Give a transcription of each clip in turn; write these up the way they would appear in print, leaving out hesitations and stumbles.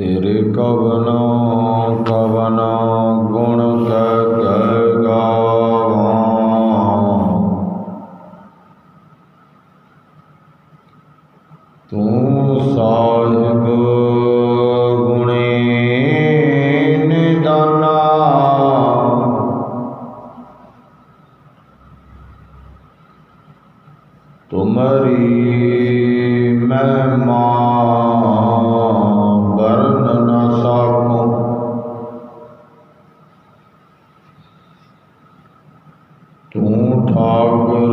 तेरे कवनो कवनो गुण कह गावां। तू साहिब गुणे निदाना, तुमरी महिमा वर्ण न साकूं। तू ठाकुर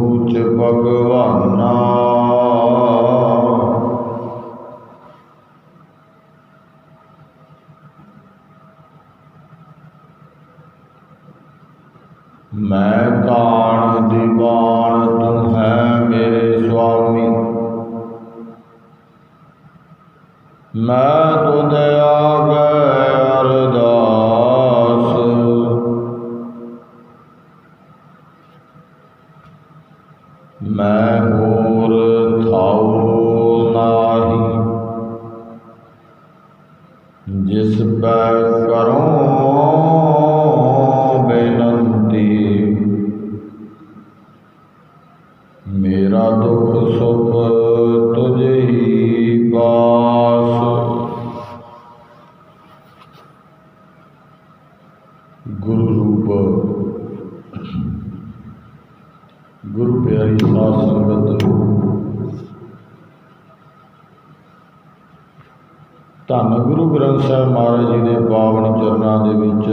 ऊच भगवाना, मैं ताण दीवान तू है मेरे स्वामी। मैं तुद आगे अरदास, मैं होर थाऊ नाही, जिस पै करूं बेनती। मेरा दुख सुख तुझ ही पास, गुरु रूप गुरु प्यारी साध संगत, धन गुरु ग्रंथ साहिब महाराज जी के पावन चरणों के विच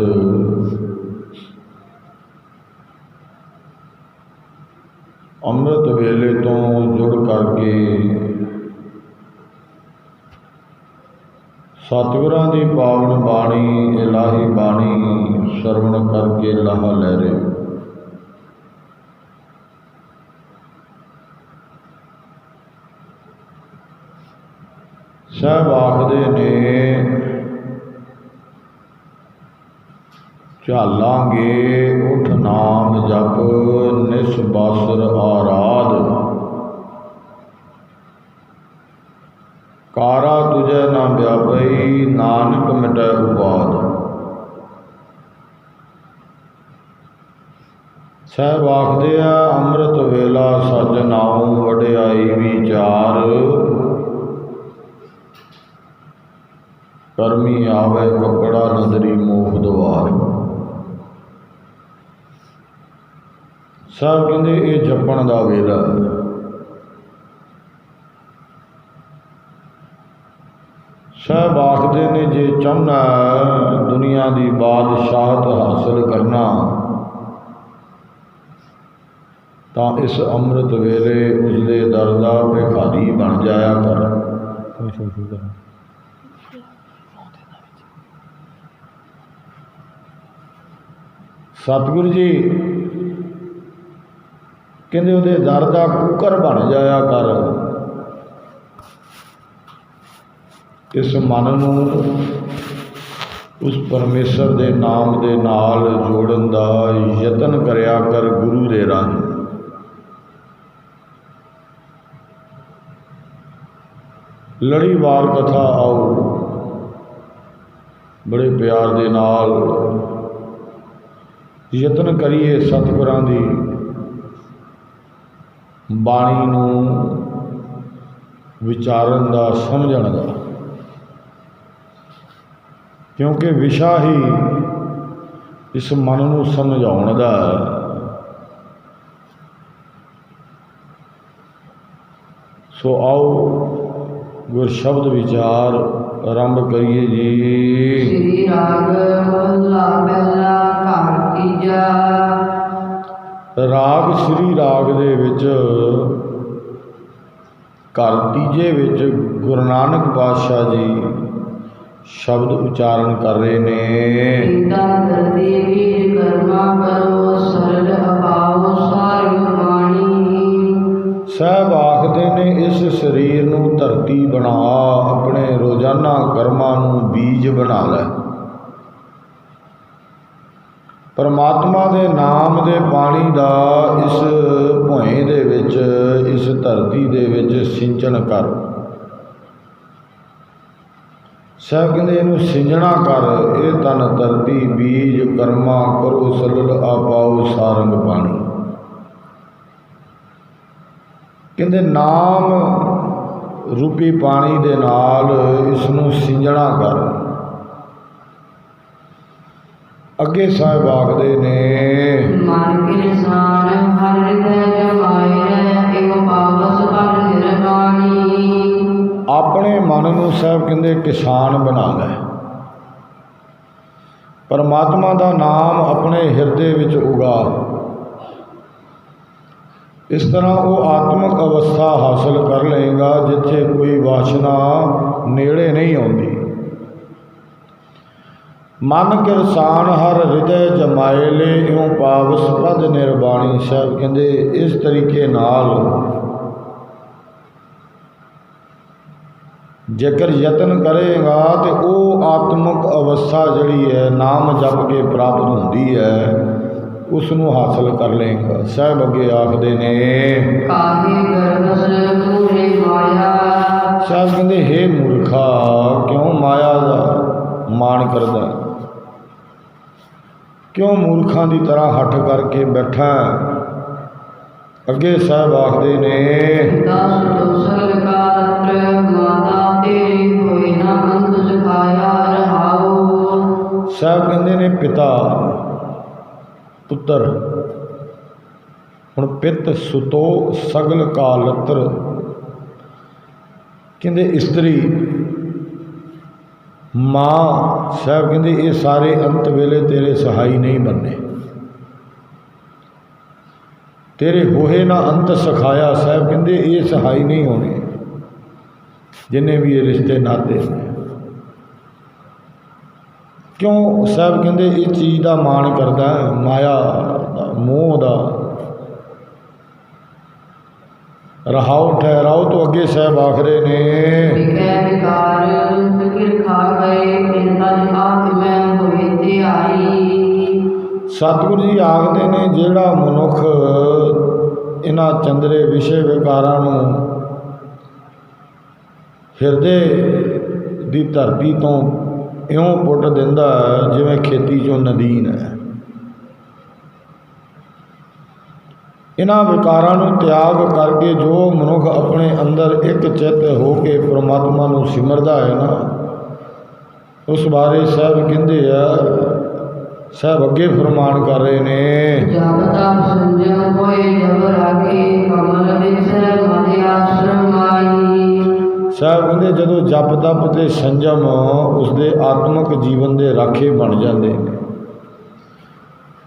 अमृत वेले तो जुड़ करके सतगुरां दी पावन बाणी इलाही बाणी सरवण करके लाहा ले रहे। साहब आखदे ने झालांगे उठ नाम जप निस बासर आराध, कारा तुझे ना व्यापई नानक मिटै उपाद। साहब आखदे आ अमृत वेला सच नाऊं वडियाई विचार, करमी आवे कपड़ा नदरी मोह द्वार। साहब कहते ये जपण का वेला, साहब आखते ने जे चाहना दुनिया की बादशाहत हासिल करना तो इस अमृत वेले उसके दर का भिखारी बन जाया कर। सतगुरु जी कहते उसके दर का कुकर बन जाया कर। इस मन नूं उस परमेश्वर के नाम के नाल जोड़न का यतन करया कर गुरु दे राही। लड़ीवार कथा आओ बड़े प्यार दे नाल यतन करिए सतगुरां दी बाणी नूं विचारन दा समझण दा, क्योंकि विशा ही इस मन नूं समझाउण दा। सो आओ गुर शब्द विचार आरंभ करिए जी। श्री राग महला पहला घर तीजा। राग श्री राग दे विच घर तीजे विच गुरु नानक पातशाह जी शब्द उच्चारण कर रहे ने। साहब आखदे ने इस शरीर नूं धरती बना, अपने रोजाना कर्मां नूं बीज बना लै। परमात्मा के नाम के पानी का इस भोए दे विच, इस धरती दे विच सिंचन कर। ਸਾਹਿਬ ਕਹਿੰਦੇ ਇਹਨੂੰ ਸਿੰਜਣਾ ਕਰ, ਇਹ ਤਨ ਧਰਤੀ ਬੀਜ ਕਰਮਾ ਕਰੋ ਸਲਲ ਆਪਾਓ ਸਾਰੰਗ ਪਾਣੀ। ਕਹਿੰਦੇ ਨਾਮ ਰੂਪੀ ਪਾਣੀ ਦੇ ਨਾਲ ਇਸ ਨੂੰ ਸਿੰਜਣਾ ਕਰ। ਅੱਗੇ ਸਾਹਿਬ ਆਖਦੇ ਨੇ ਮਨ ਕੀ ਨਿਸ਼ਾਨ ਹਰ ਹਿਰਦੈ ਜਮਾਏ ਏਕ ਪਾਵਸ ਪਰ ਨਿਰਵਾਣੀ। ਆਪਣੇ ਮਨ ਨੂੰ ਸਾਹਿਬ ਕਹਿੰਦੇ ਕਿਸਾਨ ਬਣਾ ਲੈ। ਪਰਮਾਤਮਾ ਦਾ ਨਾਮ ਆਪਣੇ ਹਿਰਦੇ ਵਿੱਚ ਉਗਾ। ਇਸ ਤਰ੍ਹਾਂ ਉਹ ਆਤਮਿਕ ਅਵਸਥਾ ਹਾਸਲ ਕਰ ਲਏਗਾ ਜਿੱਥੇ ਕੋਈ ਵਾਸ਼ਨਾ ਨੇੜੇ ਨਹੀਂ ਆਉਂਦੀ। ਮਨ ਕਿਰਸਾਨ ਹਰ ਹਿਰਦੈ ਜਮਾਏ ਲੈ ਇਉਂ ਪਾਵਸ ਪਦ ਨਿਰਵਾਣੀ। ਸਾਹਿਬ ਕਹਿੰਦੇ ਇਸ ਤਰੀਕੇ ਨਾਲ ਜੇਕਰ ਯਤਨ ਕਰੇਗਾ ਤੇ ਉਹ ਆਤਮਿਕ ਅਵਸਥਾ ਜਿਹੜੀ ਹੈ ਨਾਮ ਜਪ ਕੇ ਪ੍ਰਾਪਤ ਹੁੰਦੀ ਹੈ ਉਸ ਨੂੰ ਹਾਸਲ ਕਰ ਲਏਗਾ। ਸਾਹਿਬ ਅੱਗੇ ਆਖਦੇ ਨੇ ਕਾਹੇ ਗਰਭਸ ਮੂਰੇ ਮਾਇਆ। ਸਾਹਿਬ ਕਹਿੰਦੇ ਹੇ ਮੂਰਖਾ ਕਿਉਂ ਮਾਇਆ ਦਾ ਮਾਣ ਕਰਦਾ, ਕਿਉਂ ਮੂਰਖਾਂ ਦੀ ਤਰ੍ਹਾਂ ਹੱਠ ਕਰਕੇ ਬੈਠਾ। ਅੱਗੇ ਸਾਹਿਬ ਆਖਦੇ ਨੇ ਦਸ ਦੋਸਲ ਕਾ ਰਤਰ ਮਾਤਾ ਤੇਰੀ ਹੋਏ ਨਾ ਅੰਤ ਸਿਖਾਇਆ ਰਹਾਉ। ਸਾਹਿਬ ਕਹਿੰਦੇ ਨੇ ਪਿਤਾ ਪੁੱਤਰ, ਹੁਣ ਪਿਤ ਸੁਤੋ ਸਗਲ ਕਾਲਤਰ। ਕਹਿੰਦੇ ਇਸਤਰੀ ਮਾਂ, ਸਾਹਿਬ ਕਹਿੰਦੇ ਇਹ ਸਾਰੇ ਅੰਤ ਵੇਲੇ ਤੇਰੇ ਸਹਾਈ ਨਹੀਂ ਬਣਨੇ। ਤੇਰੇ ਹੋਏ ਨਾ ਅੰਤ ਸਿਖਾਇਆ। ਸਾਹਿਬ ਕਹਿੰਦੇ ਇਹ ਸਹਾਈ ਨਹੀਂ ਹੋਣੇ ਜਿੰਨੇ ਵੀ ਇਹ ਰਿਸ਼ਤੇ ਨਾਤੇ ਨੇ। ਕਿਉਂ ਸਾਹਿਬ ਕਹਿੰਦੇ ਇਹ ਚੀਜ਼ ਦਾ ਮਾਣ ਕਰਦਾ, ਮਾਇਆ ਦਾ ਮੋਹ ਦਾ। ਰਹਾਉ ਠਹਿਰਾਓ ਤੋਂ ਅੱਗੇ ਸਾਹਿਬ ਆਖਰੇ ਨੇ ਵਿਖੇ ਵਿਕਾਰ ਫਿਕਿਰ ਖਾ ਗਏ ਇੰਨਾ ਆਤਮੈ ਹੋਏ ਧਿਆਈ। ਸਤਿਗੁਰੂ ਜੀ ਆਖਦੇ ਨੇ ਜਿਹੜਾ ਮਨੁੱਖ ਇਹਨਾਂ ਚੰਦਰੇ ਵਿਸ਼ੇ ਵਿਕਾਰਾਂ ਨੂੰ ਹਿਰਦੇ ਦੀ ਧਰਤੀ ਤੋਂ ਇਉਂ ਪੁੱਟ ਦਿੰਦਾ ਜਿਵੇਂ ਖੇਤੀ 'ਚੋਂ ਨਦੀਨ ਹੈ। ਇਹਨਾਂ ਵਿਕਾਰਾਂ ਨੂੰ ਤਿਆਗ ਕਰਕੇ ਜੋ ਮਨੁੱਖ ਆਪਣੇ ਅੰਦਰ ਇੱਕ ਚਿੱਤ ਹੋ ਕੇ ਪਰਮਾਤਮਾ ਨੂੰ ਸਿਮਰਦਾ ਹੈ ਨਾ, ਉਸ ਬਾਰੇ ਸਾਹਿਬ ਕਹਿੰਦੇ ਆ, ਸਾਹਿਬ ਅੱਗੇ ਫਰਮਾਨ ਕਰ ਰਹੇ ਨੇ ਜਬ ਤਪ ਸੰਜਮ ਹੋਏ ਜਬ ਰਾਖੀ ਕਮਲ ਵਿਸੈ ਮਨ ਆਸ਼ਰਮ ਆਈ। ਸਾਹਿਬ ਕਹਿੰਦੇ ਜਦੋਂ ਜਪ ਤਪ ਤੇ ਸੰਜਮ ਉਸਦੇ ਆਤਮਿਕ ਜੀਵਨ ਦੇ ਰਾਖੇ ਬਣ ਜਾਂਦੇ ਨੇ,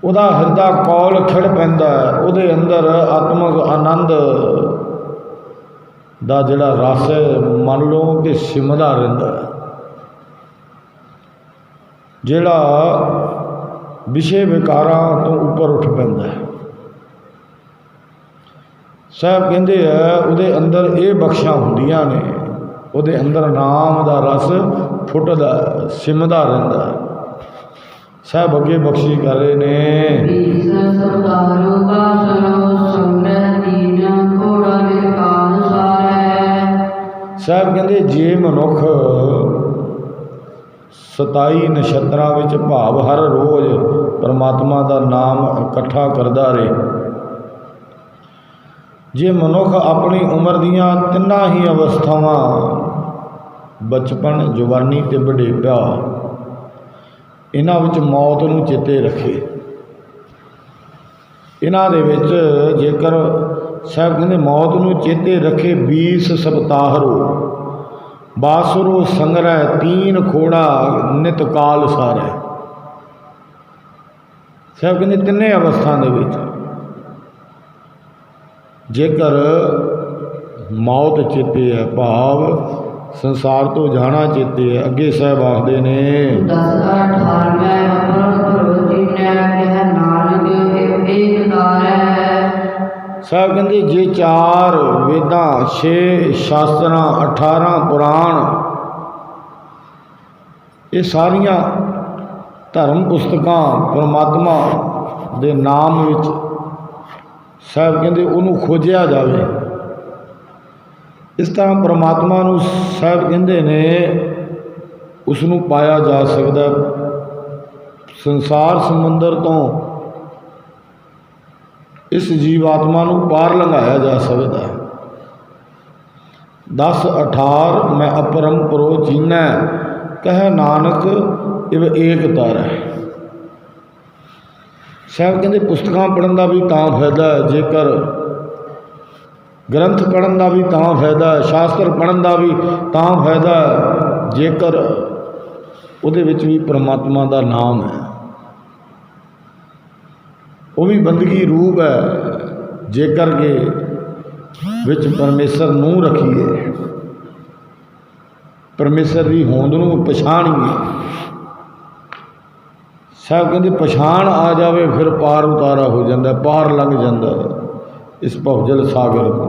ਉਹਦਾ ਹਿਰਦਾ ਕੌਲ ਖਿੜ ਪੈਂਦਾ ਹੈ, ਉਹਦੇ ਅੰਦਰ ਆਤਮਿਕ ਆਨੰਦ ਦਾ ਜਿਹੜਾ ਰਸ ਮੰਨ ਲਓ ਕਿ ਸਿਮਦਾ ਰਹਿੰਦਾ, ਜਿਹੜਾ ਵਿਸ਼ੇ ਵਿਕਾਰਾਂ ਤੋਂ ਉੱਪਰ ਉੱਠ ਪੈਂਦਾ ਹੈ। ਸਾਹਿਬ ਕਹਿੰਦੇ ਆ ਉਹਦੇ ਅੰਦਰ ਇਹ ਬਖਸ਼ਾਂ ਹੁੰਦੀਆਂ ਨੇ, ਉਹਦੇ ਅੰਦਰ ਨਾਮ ਦਾ ਰਸ ਫੁੱਟਦਾ ਸਿਮਦਾ ਰਹਿੰਦਾ। ਸਾਹਿਬ ਅੱਗੇ ਬਖਸ਼ੀ ਕਰ ਰਹੇ ਨੇ ਸਾਹਿਬ ਕਹਿੰਦੇ ਜੇ ਮਨੁੱਖ 27 ਨਛੱਤਰਾਂ ਵਿੱਚ ਭਾਵ ਹਰ ਰੋਜ਼ ਪਰਮਾਤਮਾ ਦਾ ਨਾਮ ਇਕੱਠਾ ਕਰਦਾ ਰਹੇ, ਜੇ ਮਨੁੱਖ ਆਪਣੀ ਉਮਰ ਦੀਆਂ ਤਿੰਨਾਂ ਹੀ ਅਵਸਥਾਵਾਂ ਬਚਪਨ, ਜਵਾਨੀ ਤੇ ਬੁਢੇਪਾ, ਇਹਨਾਂ ਵਿੱਚ ਮੌਤ ਨੂੰ ਚੇਤੇ ਰੱਖੇ। ਇਹਨਾਂ ਦੇ ਵਿੱਚ ਜੇਕਰ ਸਾਹਿਬ ਕਹਿੰਦੇ ਮੌਤ ਨੂੰ ਚੇਤੇ ਰੱਖੇ 20 ਸਪਤਾਹਰੋ ਬਾਸੁਰੋ ਸੰਗ੍ਰਹਿ ਤੀਨ ਖੋੜਾ ਨਿਤ ਕਾਲ ਸਾਰੈ। ਸਾਹਿਬ ਕਹਿੰਦੇ ਤਿੰਨੇ ਅਵਸਥਾ ਦੇ ਵਿੱਚ ਜੇਕਰ ਮੌਤ ਚੇਤੇ ਹੈ, ਭਾਵ ਸੰਸਾਰ ਤੋਂ ਜਾਣਾ ਚੇਤੇ ਹੈ। ਅੱਗੇ ਸਾਹਿਬ ਆਖਦੇ ਨੇ ਸਾਹਿਬ ਕਹਿੰਦੇ ਜੇ 4 ਵੇਦਾਂ, 6 ਸ਼ਾਸਤਰਾਂ, 18 ਪੁਰਾਣ, ਇਹ ਸਾਰੀਆਂ ਧਰਮ ਪੁਸਤਕਾਂ ਪਰਮਾਤਮਾ ਦੇ ਨਾਮ ਵਿੱਚ ਸਾਹਿਬ ਕਹਿੰਦੇ ਉਹਨੂੰ ਖੋਜਿਆ ਜਾਵੇ। ਇਸ ਤਰ੍ਹਾਂ ਪਰਮਾਤਮਾ ਨੂੰ ਸਾਹਿਬ ਕਹਿੰਦੇ ਨੇ उसनूं पाया जा सकता है। संसार समंदर तो इस जीवात्मा नूं पार लंघाया जा सकता है। 10 18 मैं अपरम परो चीनै कह नानक इव एक तर है। साहब कहते पुस्तकां पढ़न का भी तां फायदा है, जेकर ग्रंथ पढ़न का भी तां फायदा है, शास्त्र पढ़न का भी तां फायदा है, जेकर उहदे विच भी परमात्मा का नाम है। वो भी बंदगी रूप है, जेकर के विच परमेश्वर नूं रखीए, परमेश्वर की होंद नूं पछाणीए। साहब कहते पछाण आ जाए फिर पार उतारा हो जाता, पार लग जाता इस भवजल सागर को।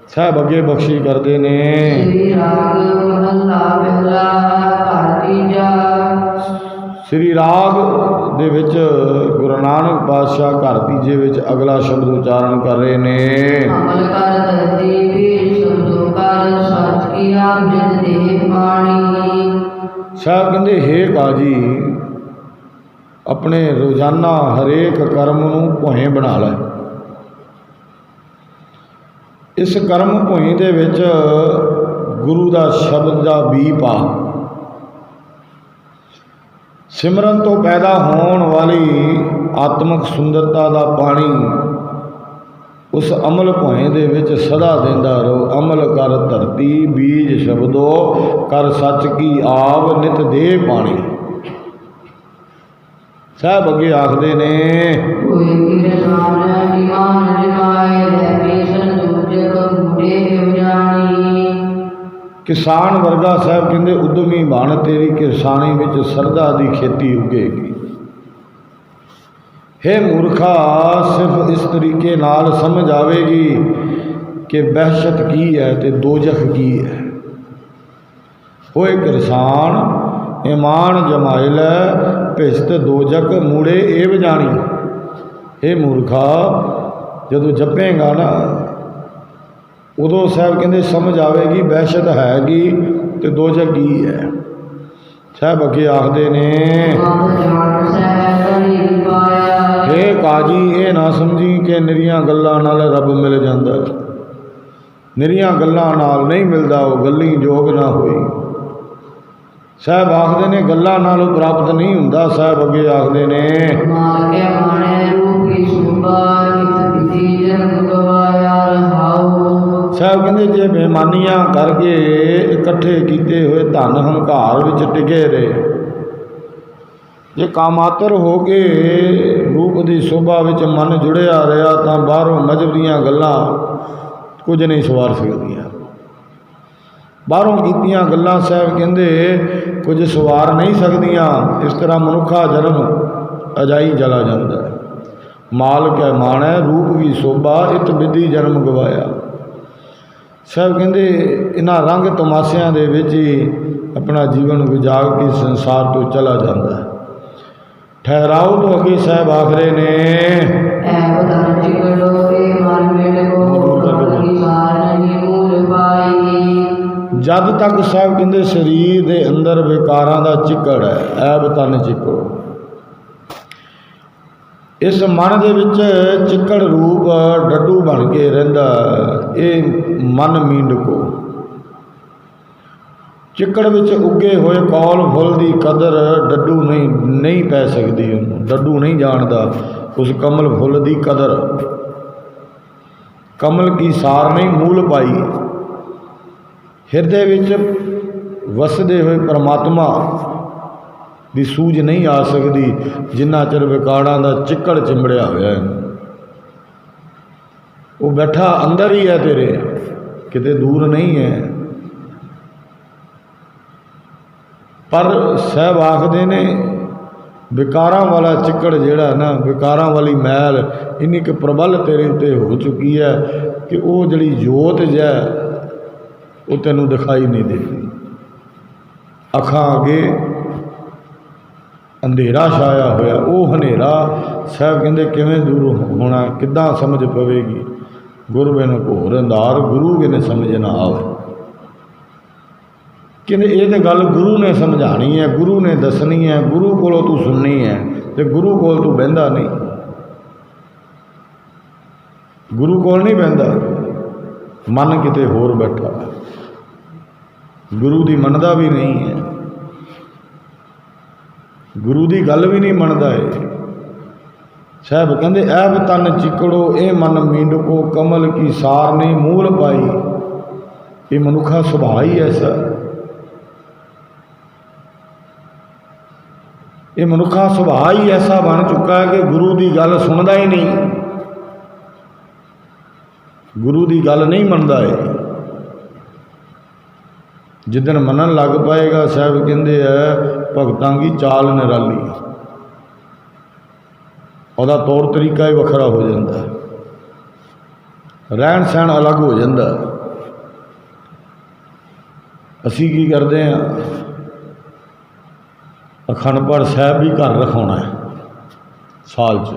साहब अगे बख्शी करते ने श्री राग दे विच गुरु नानक पातशाह घर तीजे विच अगला शब्द उच्चारण कर रहे ने। साहब कहते हे काजी अपने रोजाना हरेक कर्म नूं भुएं बना लै। इस कर्म भुएं दे विच गुरु का शब्द का बी पा। सिमरन तो पैदा होने वाली आत्मक सुंदरता का पानी उस अमल भुएं दे विच सदा देंदा रहो। अमल कर धरती बीज शब्दो कर सच की आव नित दे पानी। साहब अगे आखते ने किसान वर्गा साहब कहते उद्यमी बन तेरी किसानी विच सरदा दी खेती उगेगी। हे मूर्खा सिर्फ इस तरीके नाल समझ आवेगी कि बहशत की है ते दोजख की है। होए किसान ईमान जमाए लै भिस्त दोजक मूड़े एव जानी। हे मूर्खा जदों जपेगा ना उदों साहब कहते समझ आवेगी बहशत हैगी तो दोजक की है। साहब अगे आखते ने हे काजी ये ना समझी कि निरियां गल्लां नाल रब मिल जाता। निरियां गल्लां नाल नहीं मिलता, वो गल्ली जोग ना होई। साहब आखते ने गल्लां नाल प्राप्त नहीं हुंदा। साहब अगे आखते ने साहब कहते जे बेईमानियां करके इकट्ठे किए हुए धन हंकार विच टिके रहे, जे कामातर हो के रूप की शोभा विच मन जुड़िया रहा तो बाहरों मजहब दीयां गल्लां कुछ नहीं सवार सकदियां। बाहरों कीतियां गल्लां साहब कहते कुछ सवार नहीं सकदियां। इस तरह मनुखा जन्म अजाई चला जाता है। माल क्या मान है रूप की शोभा इत विधि जन्म गवाया। साहब कहते इन्हां रंग तमाशियां दे विच ही अपना जीवन गुजार के संसार तो चला जाता है। ठहराओ तो अगे साहब आखरे ने जद तक साहब कहते शरीर के अंदर विकारां का चिकड़ है, ऐब तन चिकड़ो। इस मन के विच चिकड़ रूप डड्डू बन के रहिंदा। ये मन मींडको चिकड़ विच उगे हुए कौल फुल की कदर डड्डू नहीं पै सकती। डड्डू नहीं जानता उस कमल फुल की कदर। कमल की सार नहीं मूल पाई। हृदय विच वसदे हुए परमात्मा की सूझ नहीं आ सकती जिन्ना चिर विकारां का चिकड़ चिंबड़िया होया है। वो बैठा अंदर ही है तेरे, किते दूर नहीं है। पर साहब आखते ने विकारां वाला चिकड़ जिहड़ा ना, विकारां वाली मैल इन्नी कि प्रबल तेरे उत्ते हो चुकी है कि वो जिहड़ी जोत जै वो तैनूं दिखाई नहीं देती। अखां अगे अंधेरा छाया होया, वो हनेरा साहब कहते किवें दूर होना, किद्दां समझ पवेगी। गुर बिन घोर अंधार गुरु बिन समझ ना आवे। कहते ये तो गल गुरु ने समझानी है, गुरु ने दसनी है, गुरु कोलों तू सुननी है, तो गुरु कोल तू बहंदा नहीं, गुरु कोल नहीं बहंदा, मन किते होर बैठा, गुरु की मनदा भी नहीं है, गुरु की गल भी नहीं मनदा है। साहब कहते ऐब तन चिकड़ो ए मन मींडको कमल की सार नहीं मूल पाई। ये मनुखा सुभाव ही ऐसा, ये मनुखा सुभाव ही ऐसा बन चुका है कि गुरु की गल सुनता ही नहीं, गुरु की गल नहीं मनता है। जिदन मनन लग पाएगा साहब कहते हैं भगतां की चाल निराली, और तौर तरीका ही वखरा हो जाता है, रहन सहन अलग हो जाता। असी की करते हैं, अखंड पाठ साहब भी घर रखाना है साल च,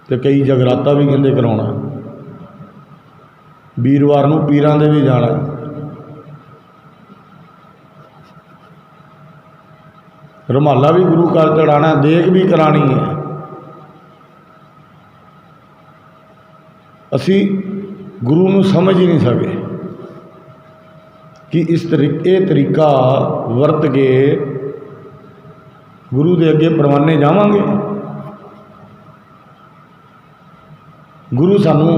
तो कई जगराता भी कहते कराना, वीरवार नूं पीरां दे भी जाना, रुमाला भी गुरु घर चढ़ाना, देग भी करानी है। असी गुरु नूं समझ ही नहीं सके कि इस तरीका वरत के गुरु के अगे परवाने जावांगे। गुरु सानू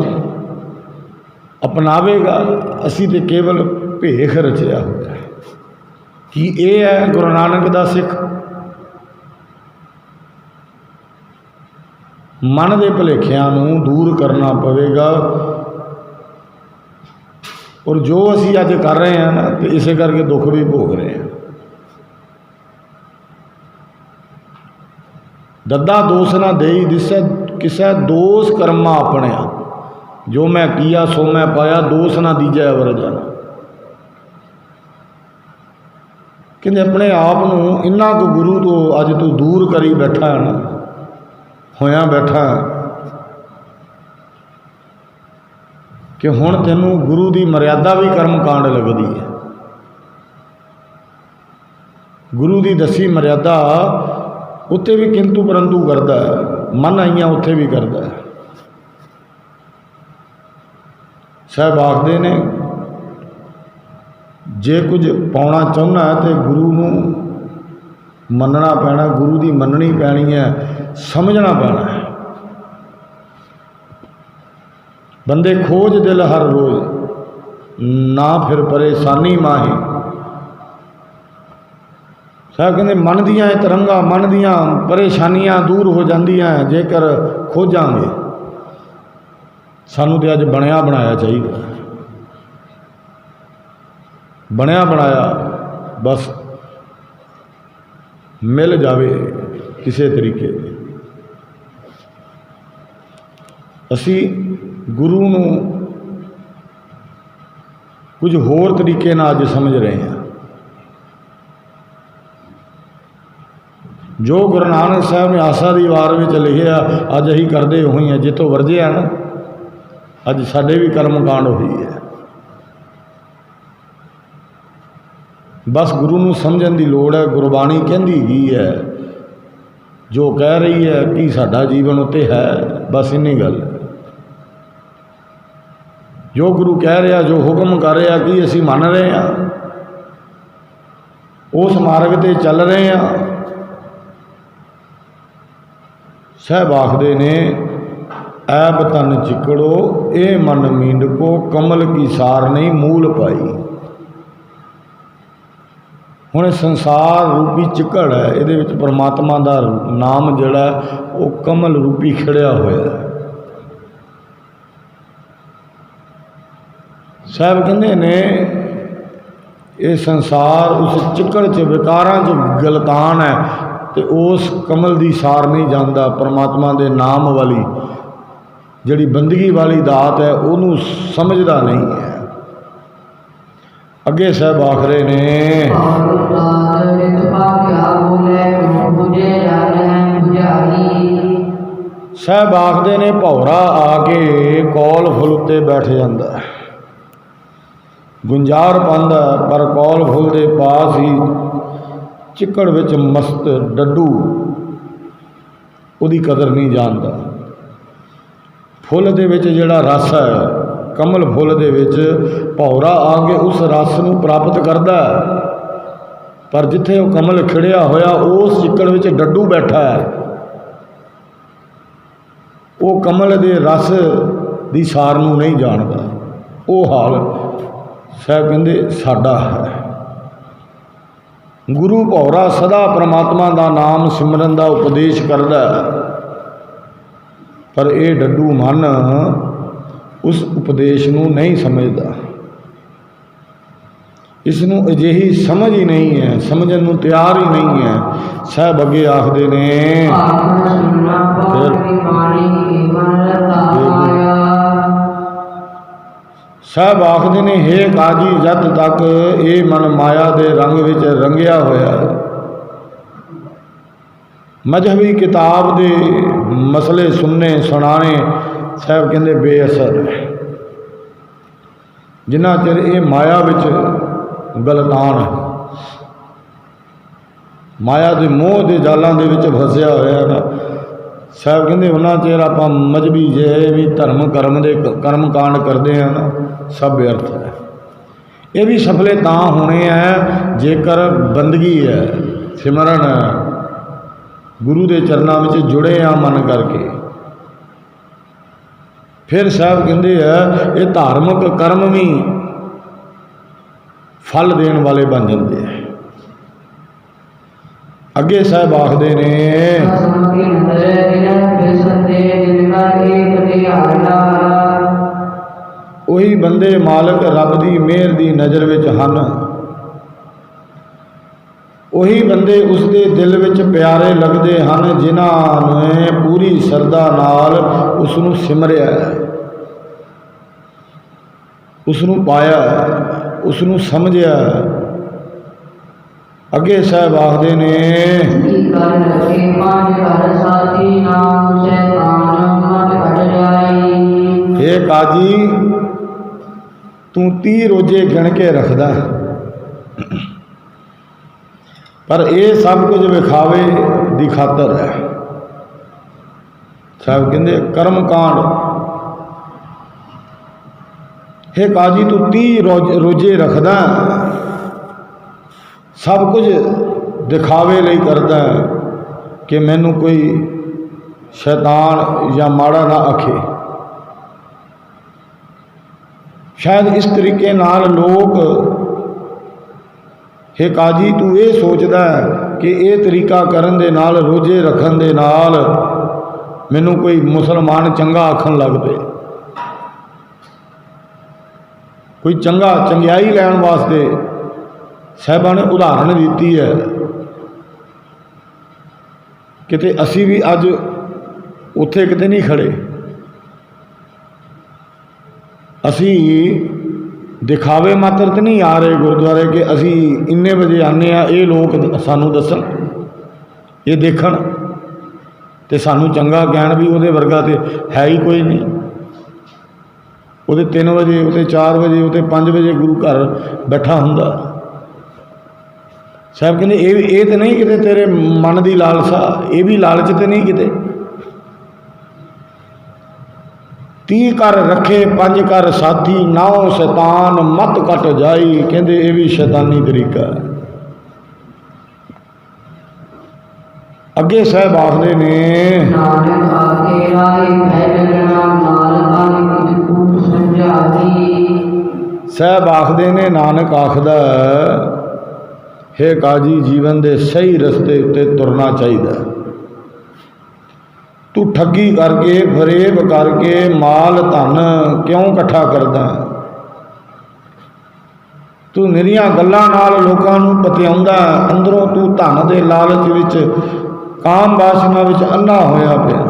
अपनावेगा, असी तो केवल भेख रचिया होया कि ये है गुरु नानक दा सिख। मन के भुलेखियां नूं दूर करना पवेगा, और जो असी अज कर रहे हैं ना, तो इसे करके दुख भी भोग रहे हैं। दद्दा दोष ना देई दिसै किसै दोष कर्मा अपने, जो मैं किया सो मैं पाया, दोष ना दीजै अवर जाना। कहते अपने आप नूं इन्ना को गुरु तो अज तू दूर करी बैठा है ना, होया बैठा कि हुण तैनूं गुरु की मर्यादा भी कर्म कांड लगती है। गुरु की दसी मर्यादा उत्ते भी किंतु परंतु करता है, मन आईयां उत्थे भी करता है। साहब आखदे ने जे कुछ पाउणा चाहुंदा है तो गुरु नूं मनना पैना, गुरु की मननी पैनी है, समझना पैना है। बंदे खोज दिल हर रोज ना फिर परेशानी माही। साहब कहते मन दियां तरंगा, मन दियां परेशानियां दूर हो जांदियां जेकर खोजांगे। सानू तो अज बनया बनाया चाहिए, बनया बनाया बस मिल जावे किसी तरीके। असी गुरु नूं कुछ होर तरीके नाल अज समझ रहे हैं। जो गुरु नानक साहब ने आसा दी वार में लिखिया अज अही करते उही है, जितों वरजे है ना अज साडे भी कर्म कांड हुई है। बस गुरु नूं समझण दी लोड़ है। गुरबाणी कहंदी ही है, जो कह रही है कि साडा जीवन उत्ते है, बस इन्नी गल। जो गुरु कह रहा, जो हुक्म कर रहा कि असी मन रहे हैं, उस मार्ग ते चल रहे हैं। साहब आखदे ने ऐब तन चिकड़ो ए मन मींडको कमल की सार नहीं मूल पाई। हुण संसार रूपी चिकड़ है, ये परमात्मा का नाम जिहड़ा वो कमल रूपी खिड़िया होया है। साहब कहते ने ये संसार उस चिकड़ च विकारां च गलतान है, तो उस कमल की सार नहीं जानता। परमात्मा के नाम वाली जिहड़ी बंदगी वाली दात है उन्होंने समझदा नहीं है। अगे साहब आखरे ने साहब आखदे ने भौरा आके कौल फुल उत्ते बैठ जाता है। ਗੁੰਜਾਰ ਪਾਉਂਦਾ ਪਰ ਕੌਲ ਫੁੱਲ ਦੇ ਪਾਸ ਹੀ ਚਿੱਕੜ ਵਿੱਚ ਮਸਤ ਡੱਡੂ ਉਹਦੀ ਕਦਰ ਨਹੀਂ ਜਾਣਦਾ। ਫੁੱਲ ਦੇ ਵਿੱਚ ਜਿਹੜਾ ਰਸ ਹੈ, ਕਮਲ ਫੁੱਲ ਦੇ ਵਿੱਚ ਭੌਰਾ ਆ ਕੇ ਉਸ ਰਸ ਨੂੰ ਪ੍ਰਾਪਤ ਕਰਦਾ ਹੈ, ਪਰ ਜਿੱਥੇ ਉਹ ਕਮਲ ਖਿੜਿਆ ਹੋਇਆ ਉਸ ਚਿੱਕੜ ਵਿੱਚ ਡੱਡੂ ਬੈਠਾ ਹੈ। ਉਹ ਕਮਲ ਦੇ ਰਸ ਦੀ ਸਾਰ ਨੂੰ ਨਹੀਂ ਜਾਣਦਾ। ਉਹ ਹਾਲ ਸਾਹਿਬ ਕਹਿੰਦੇ ਸਾਡਾ ਹੈ। ਗੁਰੂ ਭੌਰਾ ਸਦਾ ਪਰਮਾਤਮਾ ਦਾ ਨਾਮ ਸਿਮਰਨ ਦਾ ਉਪਦੇਸ਼ ਕਰਦਾ ਹੈ, ਪਰ ਇਹ ਡੱਡੂ ਮਨ ਉਸ ਉਪਦੇਸ਼ ਨੂੰ ਨਹੀਂ ਸਮਝਦਾ। ਇਸ ਨੂੰ ਅਜਿਹੀ ਸਮਝ ਹੀ ਨਹੀਂ ਹੈ, ਸਮਝਣ ਨੂੰ ਤਿਆਰ ਹੀ ਨਹੀਂ ਹੈ। ਸਾਹਿਬ ਅੱਗੇ ਆਖਦੇ ਨੇ ਸਾਹਿਬ ਆਖਦੇ ਨੇ, ਹੇ ਕਾਜੀ ਜਦ ਤੱਕ ਇਹ ਮਨ ਮਾਇਆ ਦੇ ਰੰਗ ਵਿੱਚ ਰੰਗਿਆ ਹੋਇਆ ਹੈ, ਮਜ਼ਹਬੀ ਕਿਤਾਬ ਦੇ ਮਸਲੇ ਸੁਣਨੇ ਸੁਣਾਣੇ ਸਾਹਿਬ ਕਹਿੰਦੇ ਬੇਅਸਰ ਹੈ। ਜਿੰਨਾ ਚਿਰ ਇਹ ਮਾਇਆ ਵਿੱਚ ਗਲਤਾਨ ਹੈ, ਮਾਇਆ ਦੇ ਮੋਹ ਦੇ ਜਾਲਾਂ ਦੇ ਵਿੱਚ ਫਸਿਆ ਹੋਇਆ ਨਾ, ਸਾਹਿਬ ਕਹਿੰਦੇ ਉਹਨਾਂ ਚਿਰ ਆਪਾਂ ਮਜ਼ਹਬੀ ਜੇ ਵੀ ਧਰਮ ਕਰਮ ਕਾਂਡ ਕਰਦੇ ਹਾਂ ਨਾ, ਸਭ ਵਿਅਰਥ ਹੈ। ਇਹ ਵੀ ਸਫਲੇ ਤਾਂ ਹੋਣੇ ਹੈ ਜੇਕਰ ਬੰਦਗੀ ਹੈ, ਸਿਮਰਨ ਹੈ, ਗੁਰੂ ਦੇ ਚਰਨਾਂ ਵਿੱਚ ਜੁੜੇ ਆ ਮਨ ਕਰਕੇ। ਫਿਰ ਸਾਹਿਬ ਕਹਿੰਦੇ ਆ ਇਹ ਧਾਰਮਿਕ ਕਰਮ ਵੀ ਫਲ ਦੇਣ ਵਾਲੇ ਬਣ ਜਾਂਦੇ ਆ। ਅੱਗੇ ਸਾਹਿਬ ਆਖਦੇ ਨੇ, ਉਹੀ ਬੰਦੇ ਮਾਲਕ ਰੱਬ ਦੀ ਮਿਹਰ ਦੀ ਨਜ਼ਰ ਵਿੱਚ ਹਨ, ਉਹੀ ਬੰਦੇ ਉਸ ਦੇ ਦਿਲ ਵਿੱਚ ਪਿਆਰੇ ਲੱਗਦੇ ਹਨ ਜਿਨ੍ਹਾਂ ਨੇ ਪੂਰੀ ਸ਼ਰਧਾ ਨਾਲ ਉਸ ਨੂੰ ਸਿਮਰਿਆ, ਉਸ ਨੂੰ ਪਾਇਆ, ਉਸ ਨੂੰ ਸਮਝਿਆ। ਅੱਗੇ ਸਾਹਿਬ ਆਖਦੇ ਨੇ, ਹੇ ਕਾਜੀ ਤੂੰ 30 ਰੋਜ਼ੇ ਗਿਣ ਕੇ ਰੱਖਦਾ, ਪਰ ਇਹ ਸਭ ਕੁਝ ਵਿਖਾਵੇ ਦੀ ਖਾਤਰ ਹੈ। ਸਾਹਿਬ ਕਹਿੰਦੇ ਕਰਮ ਕਾਂਡ, ਹੇ ਕਾਜੀ ਤੂੰ 30 ਰੋਜ਼ੇ ਰੱਖਦਾ, ਸਭ ਕੁਝ ਦਿਖਾਵੇ ਲਈ ਕਰਦਾ ਕਿ ਮੈਨੂੰ ਕੋਈ ਸ਼ੈਤਾਨ ਜਾਂ ਮਾੜਾ ਨਾ ਆਖੇ। ਸ਼ਾਇਦ ਇਸ ਤਰੀਕੇ ਨਾਲ ਲੋਕ, ਹੇ ਕਾਜੀ ਤੂੰ ਇਹ ਸੋਚਦਾ ਕਿ ਇਹ ਤਰੀਕਾ ਕਰਨ ਦੇ ਨਾਲ, ਰੋਜ਼ੇ ਰੱਖਣ ਦੇ ਨਾਲ ਮੈਨੂੰ ਕੋਈ ਮੁਸਲਮਾਨ ਚੰਗਾ ਆਖਣ ਲੱਗ ਪਏ, ਕੋਈ ਚੰਗਿਆਈ ਲੈਣ ਵਾਸਤੇ ਸਾਹਿਬਾਂ ਨੇ ਉਦਾਹਰਣ ਦਿੱਤੀ ਹੈ। ਕਿਤੇ ਅਸੀਂ ਵੀ ਅੱਜ ਉੱਥੇ ਕਿਤੇ ਨਹੀਂ ਖੜੇ, ਅਸੀਂ ਦਿਖਾਵੇ ਮਾਤਰ ਤੇ ਨਹੀਂ ਆ ਰਹੇ ਗੁਰਦੁਆਰੇ ਕਿ ਅਸੀਂ ਇੰਨੇ ਵਜੇ ਆਨੇ ਆ, ਇਹ ਲੋਕ ਸਾਨੂੰ ਦੱਸਣ, ਇਹ ਦੇਖਣ ਤੇ ਸਾਨੂੰ ਚੰਗਾ ਗਿਆਨ ਵੀ ਉਹਦੇ ਵਰਗਾ ਤੇ ਹੈ ਹੀ ਕੋਈ ਨਹੀਂ। ਉਹਦੇ 3 ਵਜੇ, ਉਹਦੇ 4 ਵਜੇ, ਉਹਦੇ 5 ਵਜੇ ਗੁਰੂ ਘਰ ਬੈਠਾ ਹੁੰਦਾ। ਸਾਹਿਬ ਕਹਿੰਦੇ ਇਹ ਤਾਂ ਨਹੀਂ ਕਿਤੇ ਤੇਰੇ ਮਨ ਦੀ ਲਾਲਸਾ, ਇਹ ਵੀ ਲਾਲਚ ਤੇ ਨਹੀਂ ਕਿਤੇ। 30 ਕਰ ਰੱਖੇ 5 ਕਰ ਸਾਥੀ, ਨਾਉ ਸ਼ੈਤਾਨ ਮਤ ਕਟ ਜਾਈ। ਕਹਿੰਦੇ ਇਹ ਵੀ ਸ਼ੈਤਾਨੀ ਤਰੀਕਾ ਹੈ। ਅੱਗੇ ਸਾਹਿਬ ਆਖਦੇ ਨੇ, ਸਾਹਿਬ ਆਖਦੇ ਨੇ, ਨਾਨਕ ਆਖਦਾ ਹੇ ਕਾਜੀ ਜੀਵਨ ਦੇ ਸਹੀ ਰਸਤੇ ਉੱਤੇ ਤੁਰਨਾ ਚਾਹੀਦਾ। ਤੂੰ ਠੱਗੀ ਕਰਕੇ, ਫਰੇਬ ਕਰਕੇ ਮਾਲ ਧਨ ਕਿਉਂ ਇਕੱਠਾ ਕਰਦਾ? ਤੂੰ ਨਿਰੀਆਂ ਗੱਲਾਂ ਨਾਲ ਲੋਕਾਂ ਨੂੰ ਪਤਿਆਉਂਦਾ, ਅੰਦਰੋਂ ਤੂੰ ਧਨ ਦੇ ਲਾਲਚ ਵਿੱਚ, ਕਾਮ ਵਾਸਨਾ ਵਿੱਚ ਅੰਨਾ ਹੋਇਆ ਪਿਆ।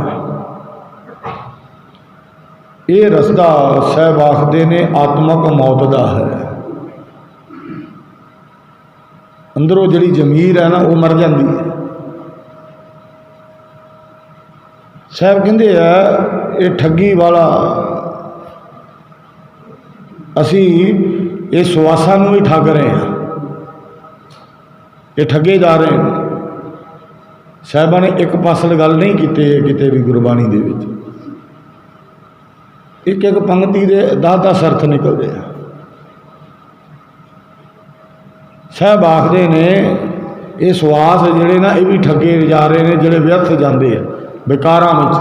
ਇਹ ਰਸਤਾ ਸਾਹਿਬ ਆਖਦੇ ਨੇ ਆਤਮਕ ਮੌਤ ਦਾ ਹੈ। ਅੰਦਰੋਂ ਜਿਹੜੀ ਜ਼ਮੀਰ ਹੈ ਨਾ ਉਹ ਮਰ ਜਾਂਦੀ ਹੈ। ਸਾਹਿਬ ਕਹਿੰਦੇ ਆ ਇਹ ਠੱਗੀ ਵਾਲਾ, ਅਸੀਂ ये सुआसा नूं भी ठग रहे हैं, ये ठगे जा रहे हैं। साहिबा ने एक पासल गल नहीं की किते भी गुरबाणी दे विच, एक एक पंक्ति के 10-10 अर्थ निकलते हैं। साहब आखते ने ये सुआस जिहड़े ना ये भी ठगे जा रहे हैं, जिहड़े व्यर्थ जाते हैं बेकारां विच।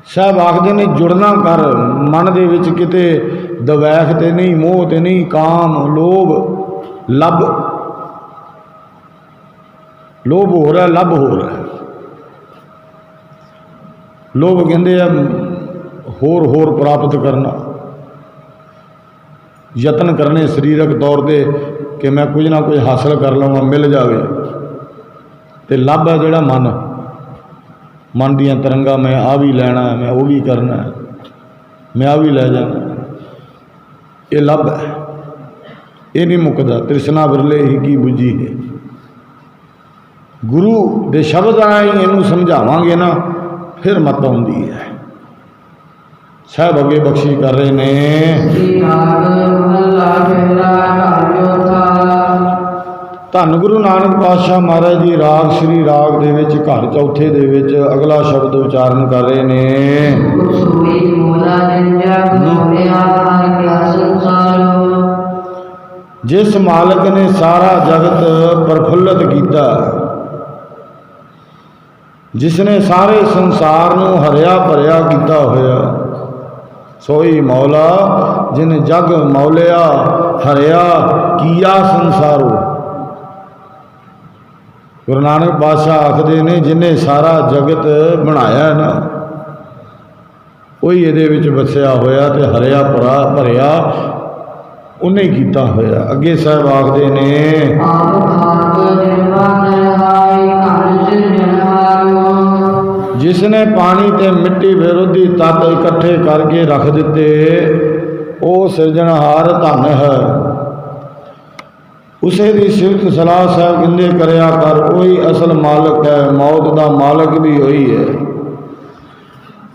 साहब आखते ने जुड़ना कर मन दे विच, किते दवैख ते नहीं, मोह ते नहीं, काम लोभ लब, लोभ हो रहा लब हो रहा है। लोभ कहते हैं होर होर प्राप्त करना, यतन करने शरीरक तौर पर कि मैं कुछ ना कुछ हासिल कर लवां, मिल जाए। तो लभ है जोड़ा मन दियां तरंगा, मैं आ भी लेना है, मैं वो भी करना है, मैं आ भी ले जाना, ये लभ है, ये नहीं मुकदा। तृष्णा बिरले ही की बुझी है। गुरु के शब्द राही इनू समझावांगे ना, फिर मत आउंदी है। साहब अगे बख्शी कर रहे ने, धन गुरु नानक पातशाह महाराज जी राग श्री राग दे विच घर चौथे दे विच अगला शब्द उच्चारण कर रहे ने, जिस मालिक ने सारा जगत प्रफुल्लित किया, जिसने सारे संसार नूं हरिया भरिया किया होया, सोई मौला जिन्हें जग मौलिया हरिया किया संसारो। गुरु नानक पातशाह आखते ने जिन्हें सारा जगत बनाया ना, वही ये वसिया होया ते हरिया भरिया उन्हें किया होया। अगे साहब आखते ने, जिसने पानी ते मिट्टी विरोधी तत्त इकट्ठे करके रख दिते, वो सिरजनहार धन है। उसे दी सिफत सलाह साहब कहते करया कर, वही असल मालिक है, मौत का मालिक भी वही है।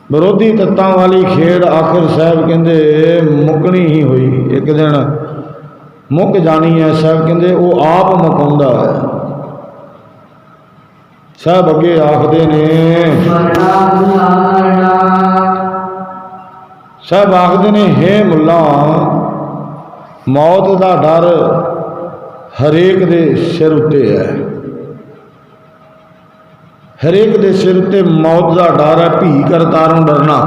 विरोधी तत्तां वाली खेड़ आखिर साहब कहते मुकनी ही हुई, एक दिन मुक जानी है। साहब कहते वो आप मुकाउंदा है। साहब अगे आखते ने, साहब आखते ने, हे मुल्ला मौत का डर हरेक दे सिर उत्ते है, हरेक दे सिर उत्ते मौत का डर है। भी कर तारों डरना,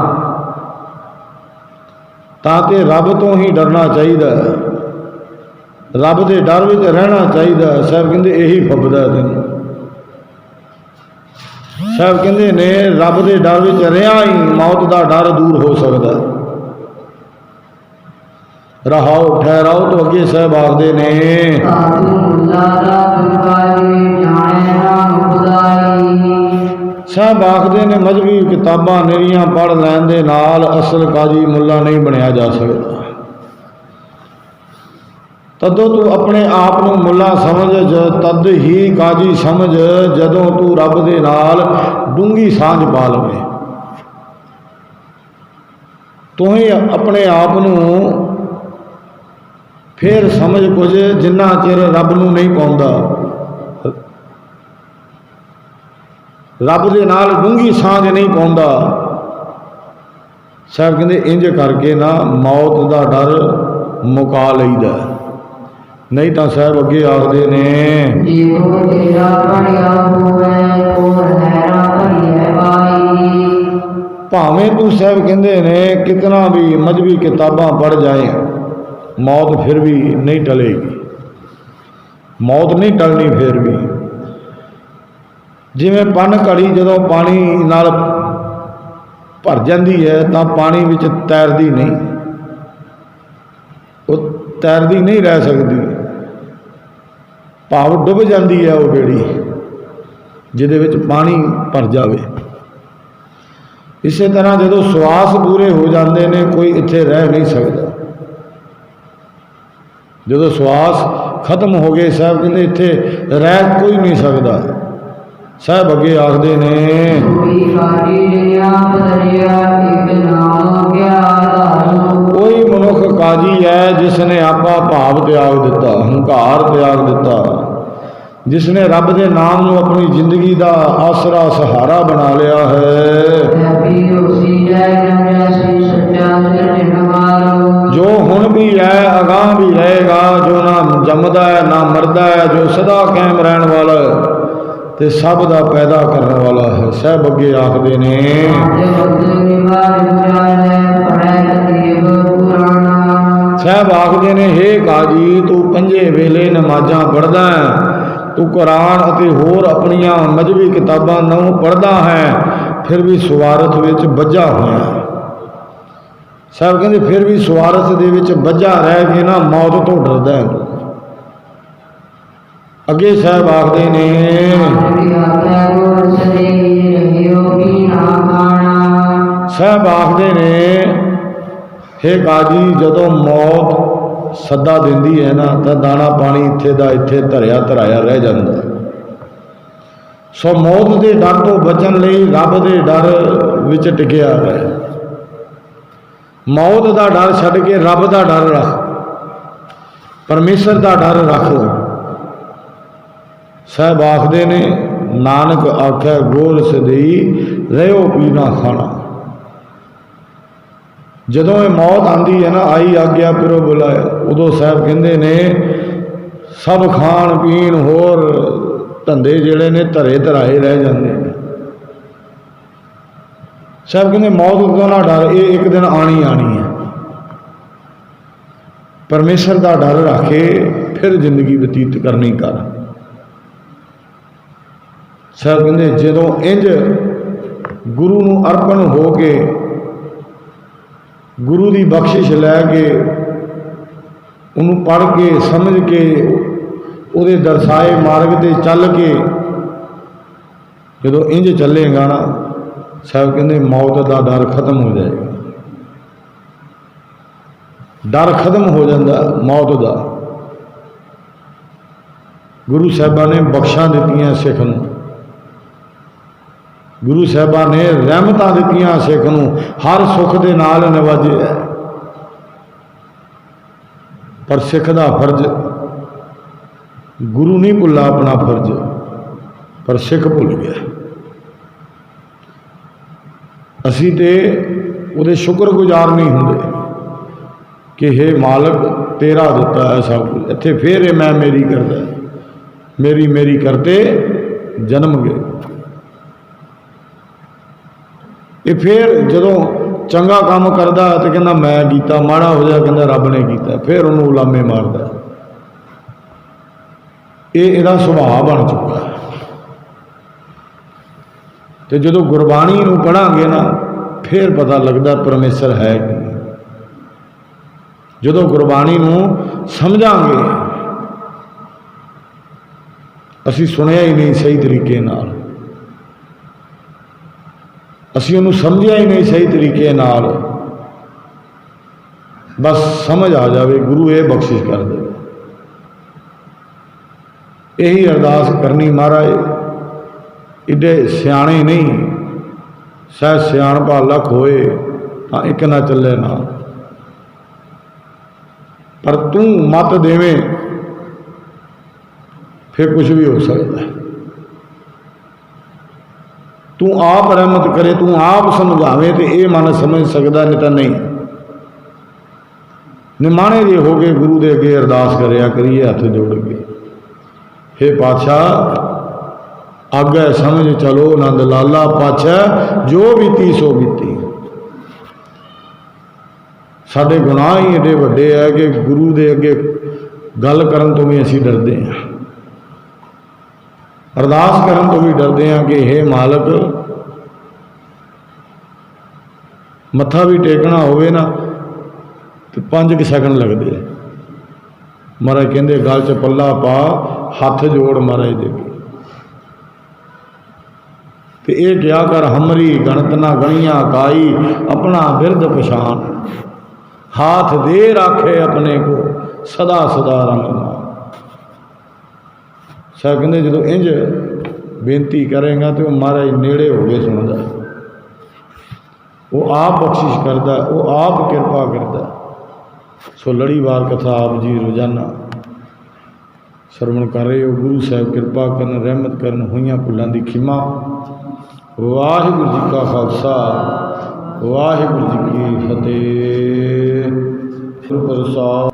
ताते रब तो ही डरना चाहिए, रब के डर में रहना चाहिए। साहब कहते यही फबदा तेन। साहब कहते ने रब के डर में रहा ही मौत का डर दूर हो सकता। रहाओ ठहराओ। तो अगे साहब आखते ने, साहब आखते ने मजहबी किताबां निरियां पढ़ लैन दे नाल असल काजी मुल्ला नहीं बनया जा सकता। तदों तू अपने आप नूं मुल्ला समझ, तद ही काजी समझ जदों तू रब दे नाल डूंगी सांझ पा लवे। तू ही अपने आप नूं फिर समझ कुछ, जिन्ना चिर रब नूं नहीं पाउंदा, रब दे नाल डूंगी सांझ नहीं पाउंदा। साहब कहते इंज करके ना मौत का डर मुका लईदा। नहीं तो साहब अगे आखते ने, भावें तू साहब कहते ने कितना भी मजहबी किताबां पढ़ जाए, मौत फिर भी नहीं टलेगी, मौत नहीं टलनी। फिर भी जिवें पन घड़ी जदों पानी नाल भर जाती है तो पानी विच तैरती नहीं, वो तैरती नहीं रह सकती, भाव डुब जाती है वो बेड़ी जिहदे विच पानी भर जाए। इसे तरह जदों श्वास पूरे हो जाते हैं कोई इत्थे रह नहीं सकता। जदों श्वास खत्म हो गए साहब कहते इत्थे रह कोई नहीं सकता। साहब अगे आखते ने, कोई ਭਾਵ ਤਿਆਗ ਦਿੱਤਾ, ਹੰਕਾਰ ਤਿਆਗ ਦਿੱਤਾ, जिसने रब के नाम ਨੂੰ अपनी जिंदगी का आसरा सहारा बना लिया है, जो हुण भी है अगां भी रहेगा, जो ना जमदा है ना मरदा है, जो सदा कायम रहने वाला है ते सब दा पैदा करने वाला है। साहब अगे आखदे ने साहब आखदे ने हे काजी तू पंजे वेले नमाज़ां पढ़दा है, तू कुरान अते होर अपनियां मजहबी किताबां नौ पढ़दा है, फिर भी स्वार्थ विच बझा होया। साहब कहते फिर भी स्वार्थ दे विच बझा रह के ना मौत तो डरदा है। अगे साहब आखदे ने साहब आखदे ने हे काजी जदों मौत सदा दिंदी है ना तो दाना पानी इत्थे दा इत्थे धरिया धराया रह जाता। सो मौत के डर तो बचन लई रब के डर विच टिकिया रहे। मौत का डर छड्ड के रब का डर रख, परमेश्वर का डर रख। साहब आखदे ने नानक आख्या गोर सदई रहो पीना खाना। जदों ये मौत आती है ना आई आग्या पिरो बुलाया, उदों साहब कहते ने सब खाण पीण होर धंधे जिहड़े ने धरे धराए रह जाते हैं। साहब कहते मौत तो ना डर, ये एक दिन आनी आनी है। परमेश्वर का डर रख के फिर जिंदगी बतीत करनी कर। साहब कहते जदों इंज गुरु नूं अर्पण हो के गुरु की बख्शिश लैके उन्होंने पढ़ के समझ के उहदे दर्शाए मार्ग ते चल के जो इंज चलेगा ना, साहब कहते मौत का डर खत्म हो जाएगा। डर खत्म हो जाता मौत का। गुरु साहबा ने बख्शा दित्तियां सिख नूं, गुरु साहबा ने रहमतां दित्तियां सिख नूं, हर सुख दे नाल नवाजे है। पर सिख दा फर्ज गुरु नहीं भुला अपना फर्ज, पर सिख भुल गया। असी ते उहदे शुक्रगुजार नहीं हुंदे कि हे मालक तेरा दिता है सब कुछ। इत्थे फिर मैं मेरी करदा, मेरी मेरी करते जन्म गए। ये फिर जदों चंगा काम करता तो कहना मैं किया, माड़ा हो जाए कहता रब ने किया, फिर उन्होंने उलामे मारदा। ये इहदा सुभाव बन चुका है। तो जदों गुरबाणी नूं पढ़ांगे ना फिर पता लगता परमेश्वर है कि। जदों गुरबाणी नूं समझांगे, असीं सुनिया ही नहीं सही तरीके नाल, असीं उन्होंने समझिया ही नहीं सही तरीके नाल, बस समझ आ जाए गुरु ये बख्शिश कर दे। यही अरदास करनी महाराज। इडे सियाणे नहीं, शायद सियाणपा लख होए तो एक ना चले ना, पर तू मत देवें फिर कुछ भी हो सकता है। तू आप रहमत करे, तू आप समझावे तो ये मन समझ सकता, नहीं तो नहीं। निमाणे जे हो गए गुरु दे अगे अरदास करिया करिए हथ जोड़ के, हे पातशाह आगे समझ चलो नंद लाला पातशाह जो बीती सो बीती। साडे गुनाह ही एडे वड्डे है कि गुरु दे अगे गल करन तो भी असीं डरदे हां, अरदास करन तो भी डरदे हां कि हे मालक मत्था भी टेकना होवे ना तो 5 सेकंड लगते। महाराज कहते गल च पल्ला पा हथ जोड़ महाराज दे ते ये क्या कर हमरी गणत ना गणिया काई अपना बिरद पछान, हाथ दे राखे अपने को सदा सदा रंग मान। शायद कहते जो इंज बेनती करेगा तो महाराज नेड़े हो गए सुनता, वो आप बख्शिश करता, वो आप कृपा करता। सो लड़ीवार कथा आप जी रोजाना श्रवण कर रहे हो। गुरु साहब कृपा करन, रहमत करन, होइयां भुलां दी खिमा। वाहिगुरू जी का खालसा, वाहिगुरू जी की फतेह। प्रसाद।